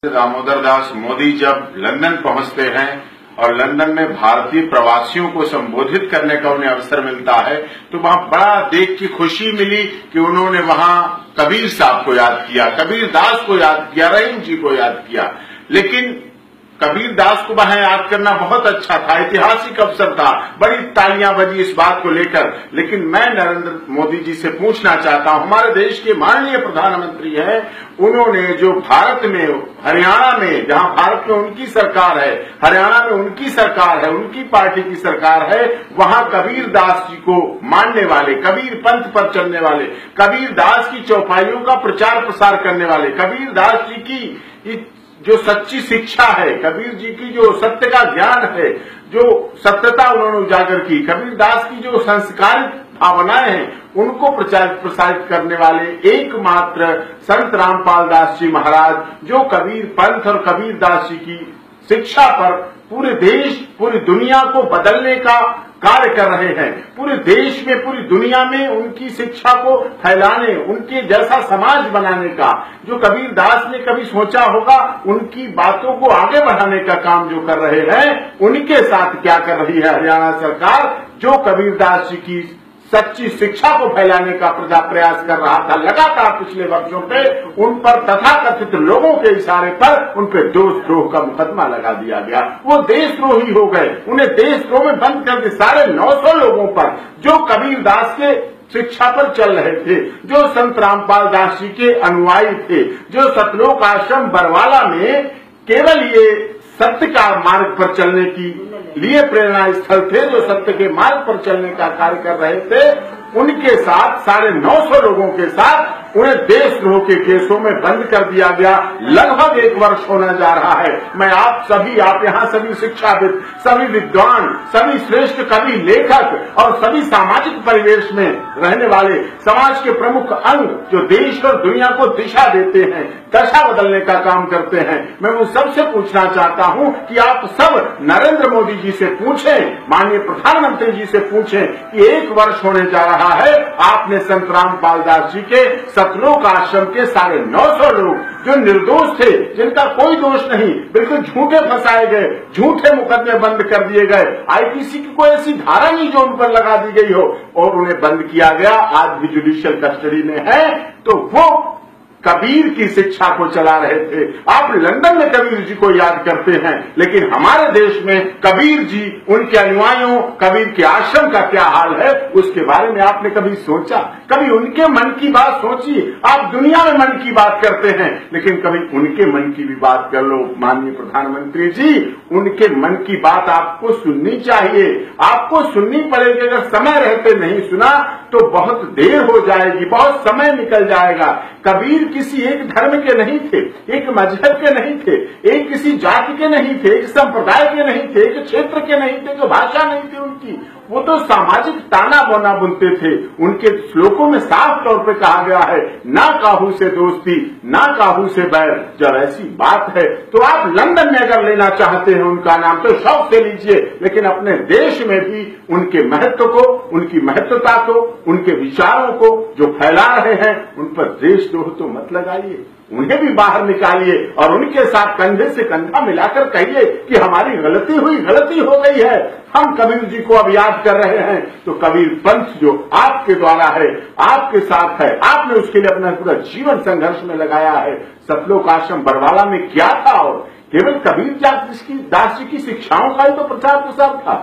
दामोदर दास मोदी जब लंदन पहुंचते हैं और लंदन में भारतीय प्रवासियों को संबोधित करने का उन्हें अवसर मिलता है तो वहां बड़ा देख के खुशी मिली कि उन्होंने वहां कबीर साहब को याद किया, कबीर दास को याद किया, रहीम जी को याद किया। लेकिन कबीर दास को वहां याद करना बहुत अच्छा था, ऐतिहासिक अवसर था, बड़ी तालियां बजी इस बात को लेकर। लेकिन मैं नरेंद्र मोदी जी से पूछना चाहता हूं, हमारे देश के माननीय प्रधानमंत्री हैं, उन्होंने जो भारत में हरियाणा में, जहां भारत में उनकी सरकार है, हरियाणा में उनकी सरकार है, उनकी पार्टी की सरकार है, वहां कबीर दास जी को मानने वाले, कबीर पंथ पर चलने वाले, कबीर दास की चौपाइयों का प्रचार प्रसार करने वाले, कबीर दास जी की जो सच्ची शिक्षा है, कबीर जी की जो सत्य का ज्ञान है, जो सत्यता उन्होंने उजागर की, कबीर दास की जो संस्कारित भावनाएं हैं, उनको प्रचारित प्रसारित करने वाले एकमात्र संत रामपाल दास जी महाराज, जो कबीर पंथ और कबीर दास जी की शिक्षा पर पूरे देश, पूरी दुनिया को बदलने का कार्य कर रहे हैं। पूरे देश में, पूरी दुनिया में उनकी शिक्षा को फैलाने, उनके जैसा समाज बनाने का, जो कबीर दास ने कभी सोचा होगा, उनकी बातों को आगे बढ़ाने का काम जो कर रहे हैं, उनके साथ क्या कर रही है हरियाणा सरकार, जो कबीर दास जी की सच्ची शिक्षा को फैलाने का प्रयास कर रहा था लगातार पिछले वर्षों पे, उन पर तथाकथित लोगों के इशारे पर उन पे देशद्रोह का मुकदमा लगा दिया गया। वो देशद्रोही हो गए, उन्हें देशद्रोह में बंद कर दिया। 950 लोगों पर जो कबीर दास के शिक्षा पर चल रहे थे, जो संत रामपाल दास जी के अनुयायी थे, जो सतलोक आश्रम बरवाला में केवल ये सत्य का मार्ग पर चलने की लिए प्रेरणा स्थल थे, जो सत्य के मार्ग पर चलने का कार्य कर रहे थे, उनके साथ 950 लोगों के साथ उन्हें देशद्रोह के केसों में बंद कर दिया गया। लगभग 1 वर्ष होने जा रहा है। मैं आप यहाँ सभी शिक्षाविद, सभी विद्वान, सभी श्रेष्ठ कवि, लेखक और सभी सामाजिक परिवेश में रहने वाले समाज के प्रमुख अंग, जो देश और दुनिया को दिशा देते हैं, दशा बदलने का काम करते हैं, मैं वो सबसे पूछना चाहता हूं कि आप सब नरेंद्र मोदी जी से पूछें, माननीय प्रधानमंत्री जी से पूछें कि 1 वर्ष होने जा रहा है, आपने संत रामपाल दास जी के सतलोक आश्रम के 950 लोग जो निर्दोष थे, जिनका कोई दोष नहीं, बिल्कुल झूठे फंसाए गए, झूठे मुकदमे बंद कर दिए गए, आईपीसी की कोई ऐसी धारा नहीं जो उन पर लगा दी गई हो, और उन्हें बंद किया गया, आज भी जुडिशियल कस्टडी में है, तो वो कबीर की शिक्षा को चला रहे थे। आप लंदन में कबीर जी को याद करते हैं, लेकिन हमारे देश में कबीर जी, उनके अनुयायियों, कबीर के आश्रम का क्या हाल है, उसके बारे में आपने कभी सोचा? कभी उनके मन की बात सोची? आप दुनिया में मन की बात करते हैं, लेकिन कभी उनके मन की भी बात कर लो। माननीय प्रधानमंत्री जी, उनके मन की बात आपको सुननी चाहिए, आपको सुननी पड़ेगी। अगर समय रहते नहीं सुना तो बहुत देर हो जाएगी, बहुत समय निकल जाएगा। कबीर किसी एक धर्म के नहीं थे, एक मजहब के नहीं थे, एक किसी जाति के नहीं थे, एक संप्रदाय के नहीं थे, एक क्षेत्र के नहीं थे, जो भाषा नहीं थी उनकी, वो तो सामाजिक ताना बाना बुनते थे। उनके श्लोकों में साफ तौर पे कहा गया है, ना काहू से दोस्ती, ना काहू से बैर। जब ऐसी बात है तो आप लंदन में अगर लेना चाहते हैं उनका नाम तो शौक से लीजिए, लेकिन अपने देश में भी उनके महत्व को, उनकी महत्वता को, उनके विचारों को जो फैला रहे हैं, उन पर देशद्रोह तो मत लगाइए, उन्हें भी बाहर निकालिए और उनके साथ कंधे से कंधा मिलाकर कहिए कि हमारी गलती हुई, गलती हो गई है, हम कबीर जी को अब याद कर रहे हैं। तो कबीर पंथ जो आपके द्वारा है, आपके साथ है, आपने उसके लिए अपना पूरा जीवन संघर्ष में लगाया है। सतलोक आश्रम बरवाला में क्या था? और केवल कबीर दास जी की शिक्षाओं का ही तो प्रचार प्रसार था।